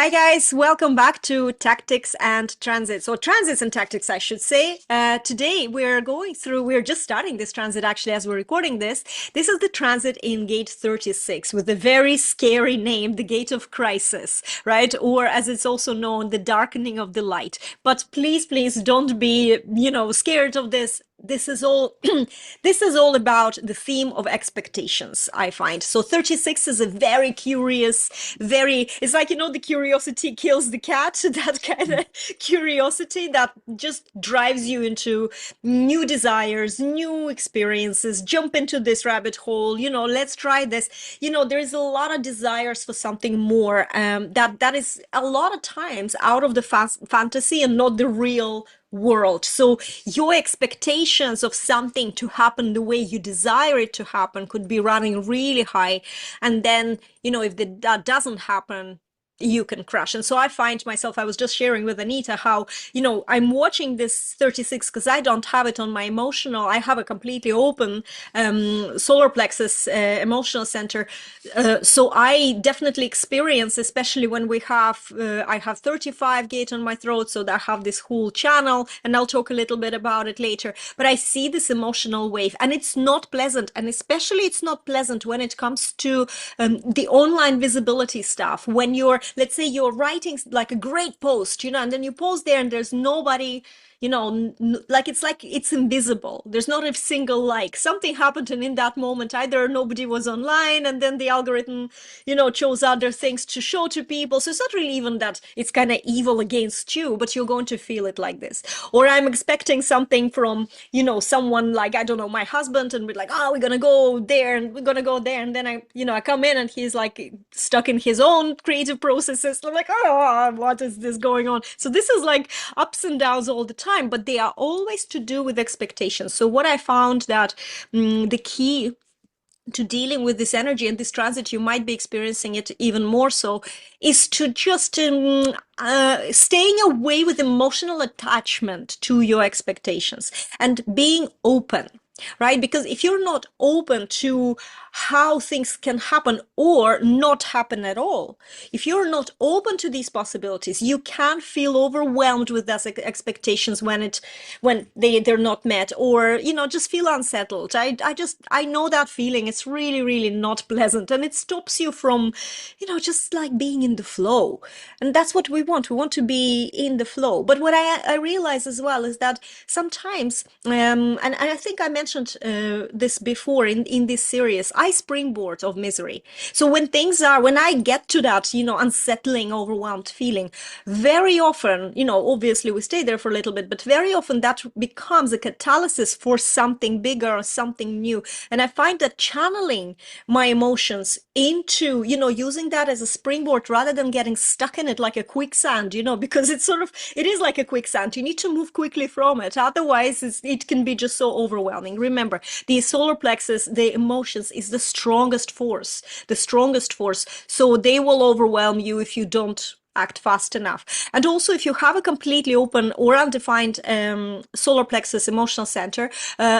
Hi guys, welcome back to Tactics and Transits, or Transits and Tactics, I should say. Today we're just starting this transit actually as we're recording this. This is the transit in gate 36 with the very scary name, the Gate of Crisis, right? Or as it's also known, the darkening of the light. But please don't be, scared of this. This is all this is all about the theme of expectations, I find. So 36 is a very curious, it's like, the curiosity kills the cat, that kind of curiosity that just drives you into new desires, new experiences, jump into this rabbit hole, let's try this. There is a lot of desires for something more, that is a lot of times out of the fantasy and not the real world. So your expectations of something to happen the way you desire it to happen could be running really high. And then, if that doesn't happen, you can crash. And so I find myself, I was just sharing with Anita how, I'm watching this 36 because I don't have it on my emotional. I have a completely open solar plexus emotional center. So I definitely experience, especially when I have 35 gate on my throat. So I have this whole channel, and I'll talk a little bit about it later. But I see this emotional wave, and it's not pleasant. And especially it's not pleasant when it comes to the online visibility stuff. When let's say you're writing like a great post, and then you post there and there's nobody, like it's invisible. There's not a single like. Something happened, and in that moment, either nobody was online, and then the algorithm, chose other things to show to people. So it's not really even that it's kind of evil against you, but you're going to feel it like this. Or I'm expecting something from, someone like, I don't know, my husband, and we're like, oh, we're gonna go there and we're gonna go there, and then I come in and he's like stuck in his own creative processes. I'm like, oh, what is this going on? So this is like ups and downs all the time, but they are always to do with expectations. So what I found that the key to dealing with this energy and this transit, you might be experiencing it even more so, is to just staying away with emotional attachment to your expectations and being open, right? Because if you're not open to how things can happen or not happen at all, if you're not open to these possibilities, you can feel overwhelmed with those expectations when they're not met, or just feel unsettled. I know that feeling. It's really not pleasant, and it stops you from just like being in the flow. And that's what we want. We want to be in the flow. But what I realize as well is that sometimes, and I think I mentioned this before in this series, I springboard of misery. So when I get to that, unsettling, overwhelmed feeling, very often, obviously we stay there for a little bit, but very often that becomes a catalysis for something bigger or something new. And I find that channeling my emotions into, using that as a springboard rather than getting stuck in it like a quicksand, because it is like a quicksand. You need to move quickly from it. Otherwise, it can be just so overwhelming. Remember, the solar plexus, the emotions, is the strongest force, So they will overwhelm you if you don't act fast enough. And also, if you have a completely open or undefined solar plexus emotional center,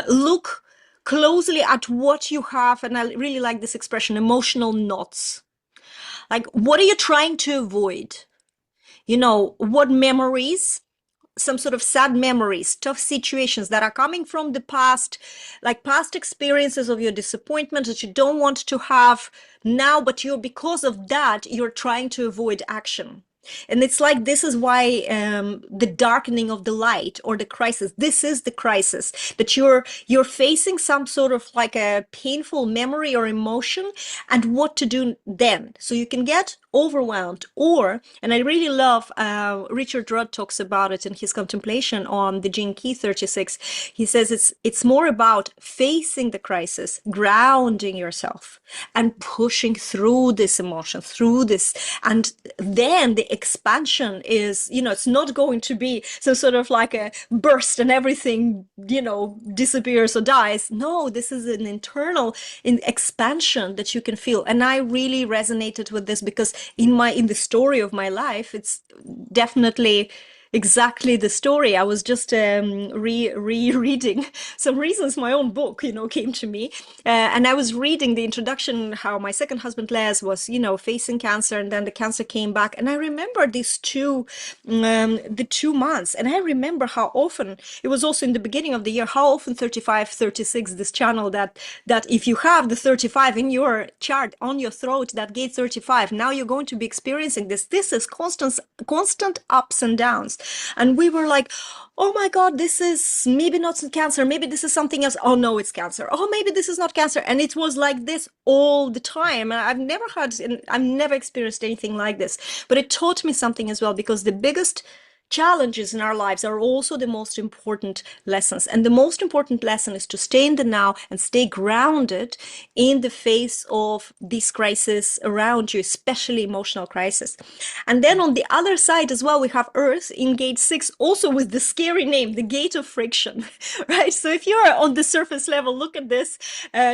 look closely at what you have. And I really like this expression, emotional knots. Like, what are you trying to avoid? What memories, some sort of sad memories, tough situations that are coming from the past, like past experiences of your disappointment that you don't want to have now, but because of that, you're trying to avoid action. And it's like, this is why the darkening of the light, or the crisis, this is the crisis, that you're facing some sort of like a painful memory or emotion, and what to do then. So you can get overwhelmed, and I really love, Richard Rudd talks about it in his contemplation on the Gene Key 36. He says it's more about facing the crisis, grounding yourself, and pushing through this emotion, through this. And then the expansion is, it's not going to be some sort of like a burst and everything, disappears or dies. No, this is an internal expansion that you can feel. And I really resonated with this because in the story of my life, it's definitely exactly the story. I was just rereading some reasons my own book, came to me. And I was reading the introduction, how my second husband, Les, was, facing cancer, and then the cancer came back. And I remember the 2 months. And I remember how often, it was also in the beginning of the year, how often 35, 36, this channel that if you have the 35 in your chart on your throat, that gate 35, now you're going to be experiencing this. This is constant ups and downs. And we were like, oh my God, this is maybe not cancer. Maybe this is something else. Oh no, it's cancer. Oh, maybe this is not cancer. And it was like this all the time. And I've never experienced anything like this. But it taught me something as well, because the biggest challenges in our lives are also the most important lessons. And the most important lesson is to stay in the now and stay grounded in the face of these crises around you, especially emotional crisis. And then on the other side as well, we have Earth in gate 6, also with the scary name, the gate of friction, right? So if you're on the surface level, look at this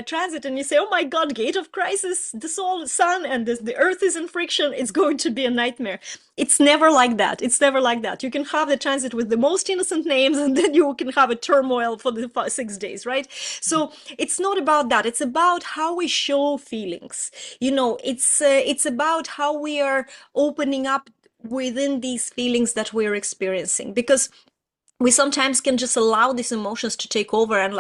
transit and you say, oh my God, gate of crisis, the sun and the Earth is in friction, it's going to be a nightmare. It's never like that. It's never like that. You can have the transit with the most innocent names, and then you can have a turmoil for the 6 days, right? So it's not about that. It's about how we show feelings. It's about how we are opening up within these feelings that we're experiencing, because we sometimes can just allow these emotions to take over and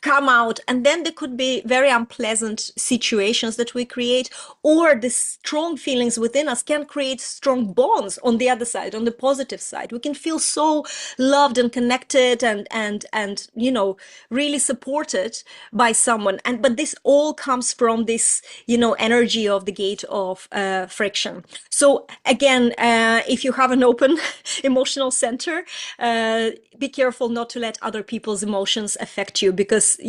come out, and then there could be very unpleasant situations that we create, or the strong feelings within us can create strong bonds on the other side, on the positive side. We can feel so loved and connected and really supported by someone, but this all comes from this energy of the gate of friction. So again, if you have an open emotional center, be careful not to let other people's emotions affect you, because,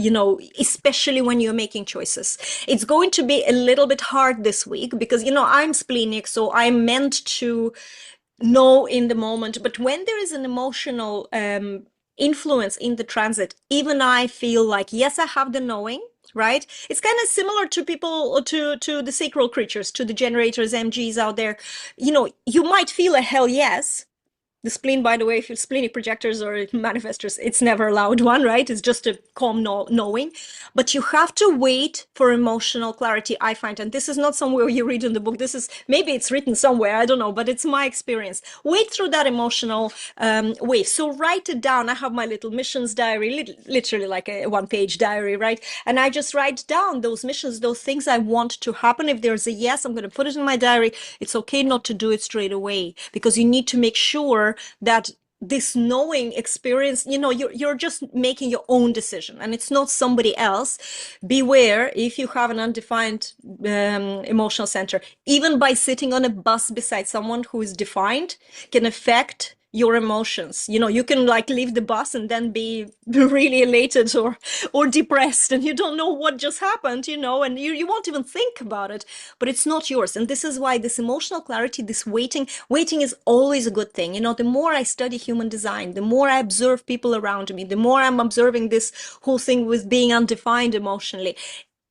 especially when you're making choices, it's going to be a little bit hard this week, because, I'm splenic, so I'm meant to know in the moment. But when there is an emotional influence in the transit, even I feel like, yes, I have the knowing, right? It's kind of similar to people, to the sacral creatures, to the generators, MGs out there. You might feel a hell yes. The spleen, by the way, if you're splenic projectors or manifestors, it's never allowed one, right? It's just a calm knowing. But you have to wait for emotional clarity, I find. And this is not somewhere you read in the book. This is, maybe it's written somewhere, I don't know, but it's my experience. Wait through that emotional wave. So write it down. I have my little missions diary, literally like a one-page diary, right? And I just write down those missions, those things I want to happen. If there's a yes, I'm going to put it in my diary. It's okay not to do it straight away, because you need to make sure that this knowing experience, you're just making your own decision and it's not somebody else. Beware if you have an undefined emotional center. Even by sitting on a bus beside someone who is defined can affect your emotions. You can leave the bus and then be really elated or depressed, and you don't know what just happened, and you won't even think about it, but it's not yours. And this is why this emotional clarity, this waiting is always a good thing. The more I study human design, the more I observe people around me, the more I'm observing this whole thing with being undefined emotionally.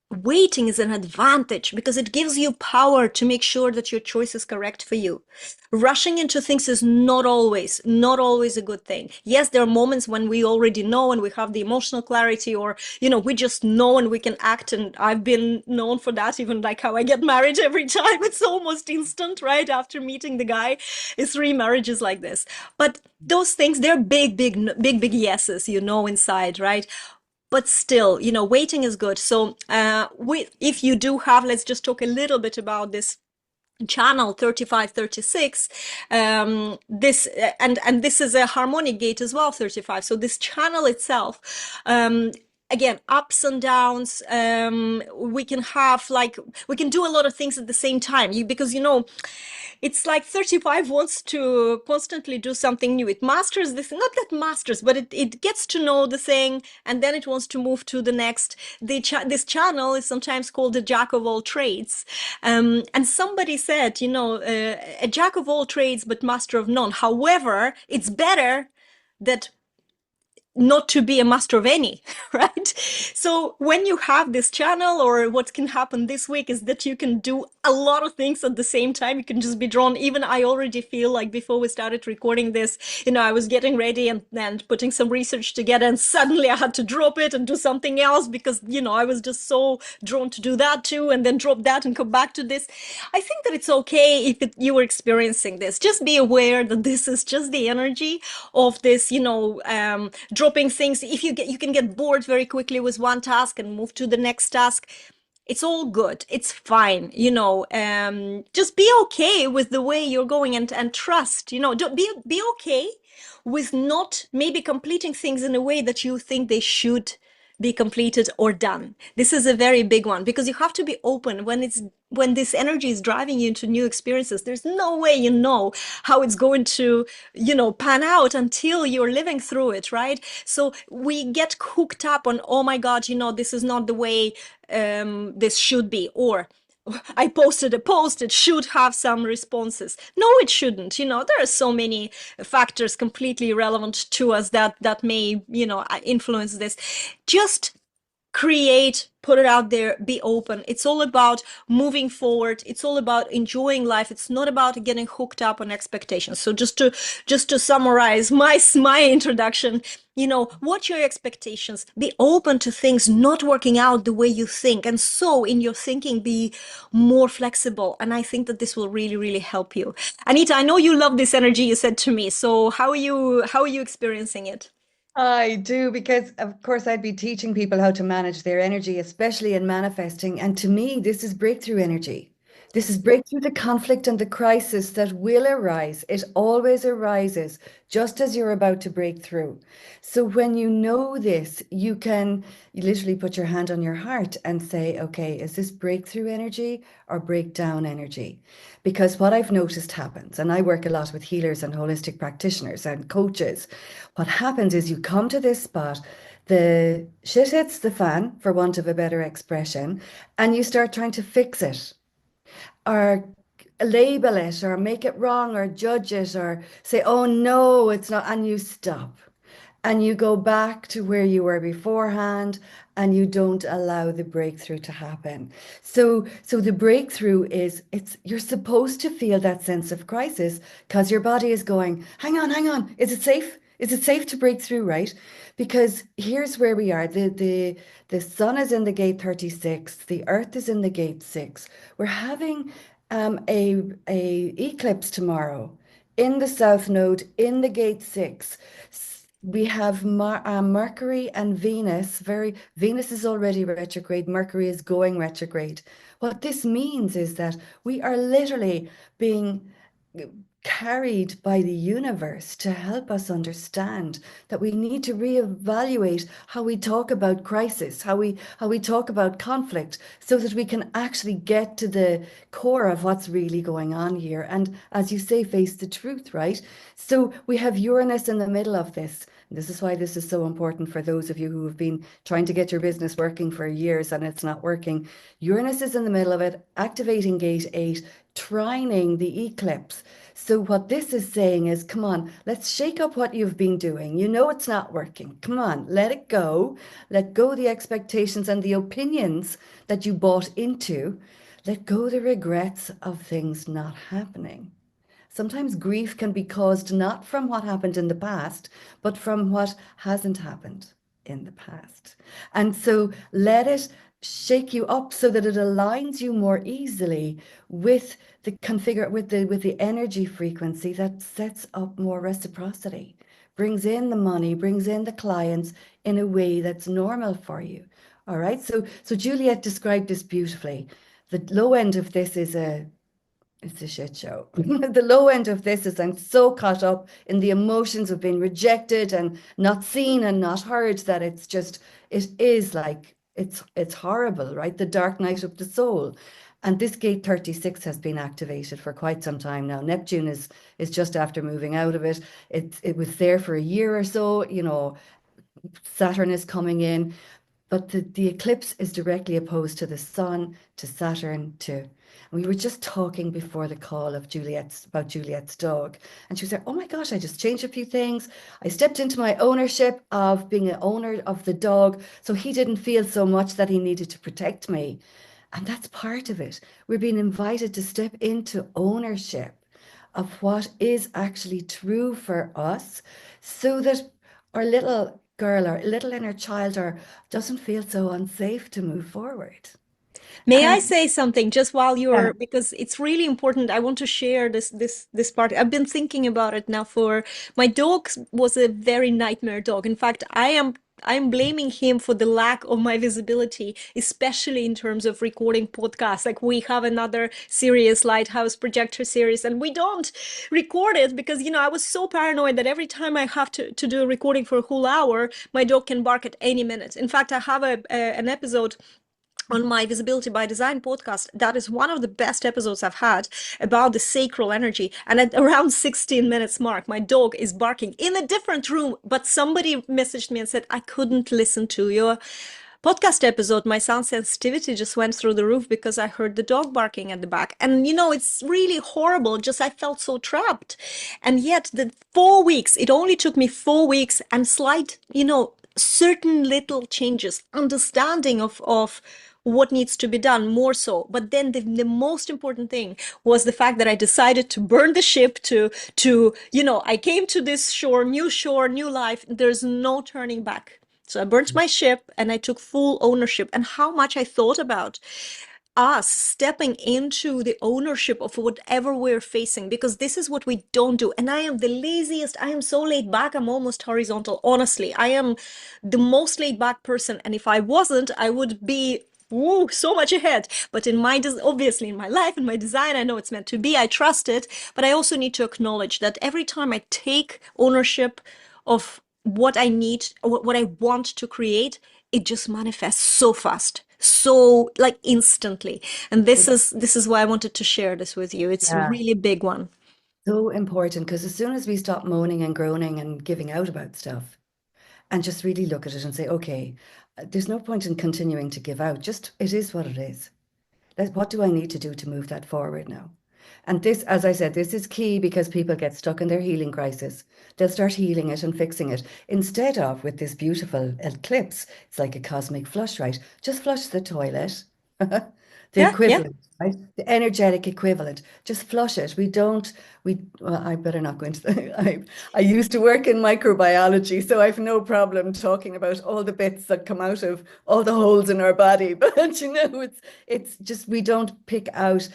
Waiting is an advantage because it gives you power to make sure that your choice is correct for you. Rushing into things is not always a good thing. Yes, there are moments when we already know and we have the emotional clarity, or, we just know and we can act. And I've been known for that, even like how I get married every time. It's almost instant, right? After meeting the guy, it's 3 marriages like this. But those things, they're big yeses, inside, right? But still, waiting is good. So if you do have, let's just talk a little bit about this channel 3536. This and this is a harmonic gate as well, 35. So this channel itself, again, ups and downs. We can do a lot of things at the same time, because it's like 35 wants to constantly do something new. It masters this, not that masters, but it gets to know the thing, and then it wants to move to the next. This channel is sometimes called the jack of all trades. And somebody said, a jack of all trades, but master of none. However, it's better that not to be a master of any, right? So when you have this channel, or what can happen this week is that you can do a lot of things at the same time. You can just be drawn. Even I already feel like before we started recording this, I was getting ready and putting some research together, and suddenly I had to drop it and do something else because, I was just so drawn to do that too, and then drop that and come back to this. I think that it's okay if you were experiencing this. Just be aware that this is just the energy of this, dropping things. If you can get bored very quickly with one task and move to the next task. It's all good. It's fine. Just be okay with the way you're going, and trust, don't be okay with not maybe completing things in a way that you think they should be completed or done. This is a very big one, because you have to be open when this energy is driving you into new experiences. There's no way you know how it's going to, pan out until you're living through it, right? So we get hooked up on, oh my God, this is not the way this should be, or I posted a post, it should have some responses. No, it shouldn't. There are so many factors completely irrelevant to us that may, influence this. Just create, put it out there, be open. It's all about moving forward. It's all about enjoying life. It's not about getting hooked up on expectations. So just to summarize my introduction, what your expectations, be open to things not working out the way you think, and so in your thinking be more flexible. And I think that this will really, really help you. Anita, I know you love this energy, you said to me. So how are you experiencing it? I do, because of course I'd be teaching people how to manage their energy, especially in manifesting. And to me, this is breakthrough energy. This is breakthrough the conflict and the crisis that will arise. It always arises just as you're about to break through. So when you know this, you literally put your hand on your heart and say, okay, is this breakthrough energy or breakdown energy? Because what I've noticed happens, and I work a lot with healers and holistic practitioners and coaches, what happens is you come to this spot, the shit hits the fan, for want of a better expression, and you start trying to fix it or label it or make it wrong or judge it or say, oh no, it's not, and you stop and you go back to where you were beforehand and you don't allow the breakthrough to happen. So the breakthrough is, it's, you're supposed to feel that sense of crisis because your body is going, hang on, is it safe? Is it safe to break through, right? Because here's where we are. The sun is in the gate 36, the earth is in the gate 6. We're having a eclipse tomorrow in the south node in the gate 6. We have Mercury and Venus. Venus is already retrograde. Mercury is going retrograde. What this means is that we are literally being carried by the universe to help us understand that we need to reevaluate how we talk about crisis, how we talk about conflict, so that we can actually get to the core of what's really going on here. And as you say, face the truth, right? So we have Uranus in the middle of this. This is why this is so important for those of you who have been trying to get your business working for years and it's not working. Uranus is in the middle of it, activating gate 8, trining the eclipse. So what this is saying is, come on, let's shake up what you've been doing. You know it's not working. Come on, let it go. Let go the expectations and the opinions that you bought into. Let go the regrets of things not happening. Sometimes grief can be caused not from what happened in the past, but from what hasn't happened in the past. And so let it shake you up so that it aligns you more easily with the energy frequency that sets up more reciprocity, brings in the money, brings in the clients in a way that's normal for you. All right. So Juliet described this beautifully. The low end of this is it's a shit show. The low end of this is I'm so caught up in the emotions of being rejected and not seen and not heard that it is like it's horrible, right? The dark night of the soul. And this gate 36 has been activated for quite some time now. Neptune is just after moving out of it. It was there for a year or so, Saturn is coming in. But the eclipse is directly opposed to the sun, to Saturn, to. And we were just talking before the call of Juliet's about Juliet's dog. And she was like, oh my gosh, I just changed a few things. I stepped into my ownership of being an owner of the dog. So he didn't feel so much that he needed to protect me. And that's part of it. We're being invited to step into ownership of what is actually true for us so that our little girl, our little inner child, doesn't feel so unsafe to move forward. May I And say something just while yeah, you're, because it's really important. I want to share this part. I've been thinking about it now for my dog was a very nightmare dog. In fact, I'm blaming him for the lack of my visibility, especially in terms of recording podcasts. Like we have another series, Lighthouse Projector series, and we don't record it because, I was so paranoid that every time I have to do a recording for a whole hour, my dog can bark at any minute. In fact, I have an episode on my Visibility by Design podcast. That is one of the best episodes I've had about the sacral energy. And at around 16 minutes mark, my dog is barking in a different room. But somebody messaged me and said, I couldn't listen to your podcast episode. My sound sensitivity just went through the roof because I heard the dog barking at the back. And it's really horrible. Just I felt so trapped. And yet the 4 weeks, it only took me 4 weeks and slight, certain little changes, understanding of what needs to be done more so. But then the most important thing was the fact that I decided to burn the ship to I came to this shore, new life. There's no turning back. So I burnt my ship and I took full ownership. And how much I thought about us stepping into the ownership of whatever we're facing, because this is what we don't do. And I am the laziest. I am so laid back. I'm almost horizontal. Honestly, I am the most laid back person. And if I wasn't, I would be so much ahead. But obviously in my life and my design, I know it's meant to be. I trust it. But I also need to acknowledge that every time I take ownership of what I need, what I want to create, it just manifests so fast, so like instantly. And this is why I wanted to share this with you. It's a yeah, really big one. so important because as soon as we stop moaning and groaning and giving out about stuff and just really look at it and say, okay, there's no point in continuing to give out. Just it is what it is. What do I need to do to move that forward now? And this, as I said, this is key because people get stuck in their healing crisis. They'll start healing it and fixing it instead of with this beautiful eclipse. It's like a cosmic flush, right? Just flush the toilet, the Yeah, yeah. equivalent, right? The energetic equivalent. Just flush it. Well, I better not go into the, I used to work in microbiology, so I've no problem talking about all the bits that come out of all the holes in our body. But it's just we don't pick out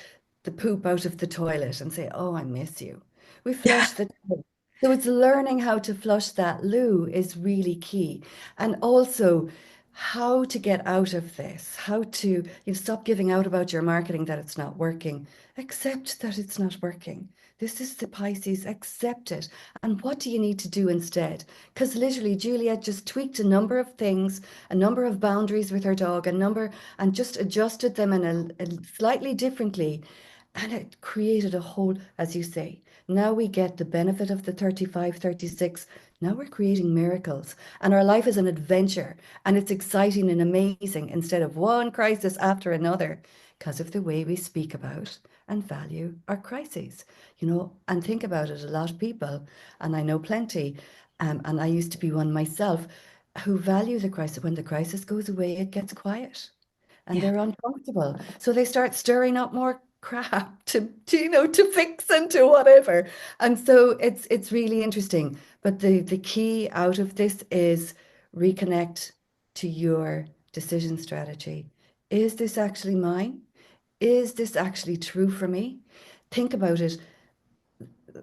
the poop out of the toilet and say, "Oh, I miss you." We flush the toilet. So it's learning how to flush that loo is really key. And also how to get out of this, how to stop giving out about your marketing that it's not working. Accept that it's not working. This is the Pisces, accept it. And what do you need to do instead? Because literally, Juliet just tweaked a number of things, a number of boundaries with her dog, and just adjusted them in a slightly differently. And it created a whole, as you say, now we get the benefit of the 35, 36. Now we're creating miracles. And our life is an adventure. And it's exciting and amazing instead of one crisis after another because of the way we speak about and value our crises. And think about it, a lot of people, and I know plenty, and I used to be one myself, who value the crisis. When the crisis goes away, it gets quiet and Yeah. they're uncomfortable. So they start stirring up more crap to fix and to whatever. And so it's really interesting. But the key out of this is reconnect to your decision strategy. Is this actually mine? Is this actually true for me? Think about it.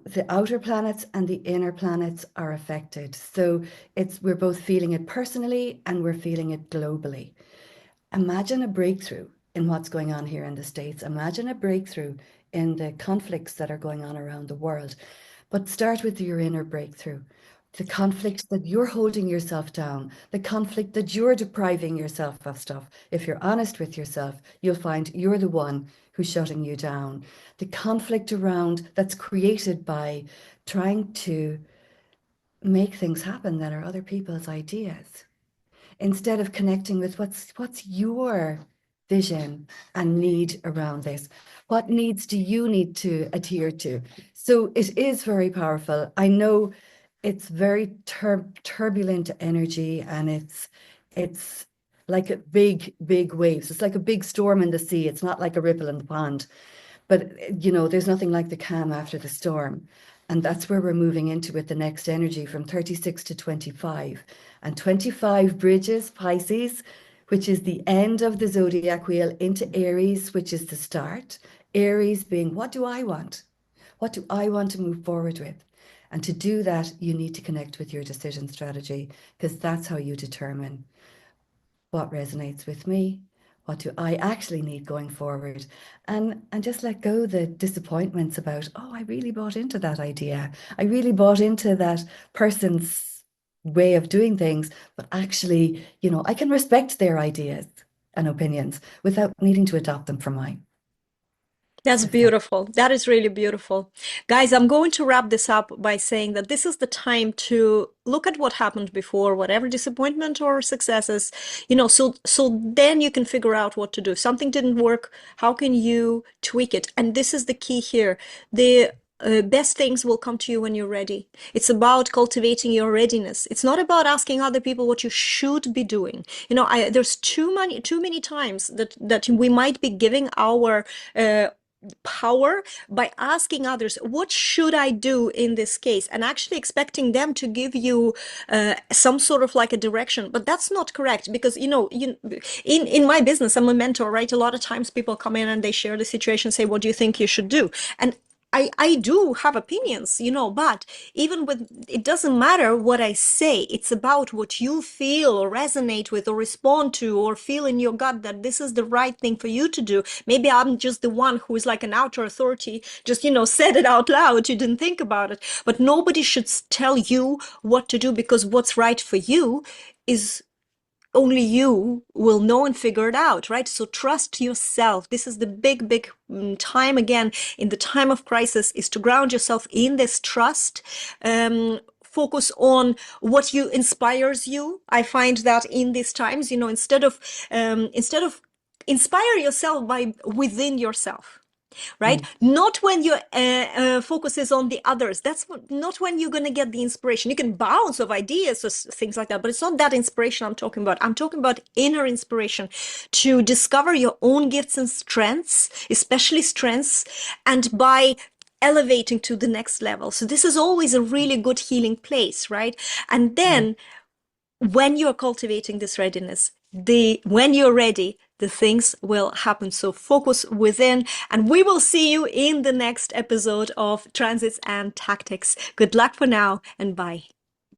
The outer planets and the inner planets are affected. So we're both feeling it personally and we're feeling it globally. Imagine a breakthrough in what's going on here in the States. Imagine a breakthrough in the conflicts that are going on around the world. But start with your inner breakthrough. The conflict that you're holding yourself down, the conflict that you're depriving yourself of stuff. If you're honest with yourself, you'll find you're the one who's shutting you down. The conflict around that's created by trying to make things happen that are other people's ideas. instead of connecting with what's your vision and need around this. What needs do you need to adhere to? So it is very powerful. I know it's very turbulent energy, and it's like a big waves. It's like a big storm in the sea. It's not like a ripple in the pond. But there's nothing like the calm after the storm. And that's where we're moving into with the next energy from 36 to 25. And 25 bridges Pisces, which is the end of the zodiac wheel, into Aries, which is the start. Aries being, what do I want? What do I want to move forward with? And to do that, you need to connect with your decision strategy, because that's how you determine what resonates with me, what do I actually need going forward, and just let go the disappointments about, oh, I really bought into that idea, I really bought into that person's way of doing things, but actually, I can respect their ideas and opinions without needing to adopt them for mine. That's If that beautiful. That is really beautiful. Guys, I'm going to wrap this up by saying that this is the time to look at what happened before, whatever disappointment or successes, so then you can figure out what to do. If something didn't work, how can you tweak it? And this is the key here. The best things will come to you when you're ready. It's about cultivating your readiness. It's not about asking other people what you should be doing. There's too many times that we might be giving our power by asking others, what should I do in this case, and actually expecting them to give you some sort of like a direction. But that's not correct, because in my business, I'm a mentor, right? A lot of times people come in and they share the situation, say, what do you think you should do? And I do have opinions, but even with, it doesn't matter what I say. It's about what you feel or resonate with or respond to or feel in your gut that this is the right thing for you to do. Maybe I'm just the one who is like an outer authority, just, said it out loud. You didn't think about it. But nobody should tell you what to do, because what's right for you is only you will know and figure it out, right? So trust yourself. This is the big time, again, in the time of crisis, is to ground yourself in this trust. Focus on what you inspires you. I find that in these times, instead of inspire yourself by within yourself, right? mm, Not when your focus is on the others. That's not when you're going to get the inspiration. You can bounce of ideas or things like that, but it's not that inspiration I'm talking about. I'm talking about inner inspiration to discover your own gifts and strengths, especially strengths, and by elevating to the next level. So this is always a really good healing place, right? And yeah. then when you're cultivating this readiness, when you're ready, the things will happen. So focus within, and we will see you in the next episode of Transits and Tactics. Good luck for now, and bye.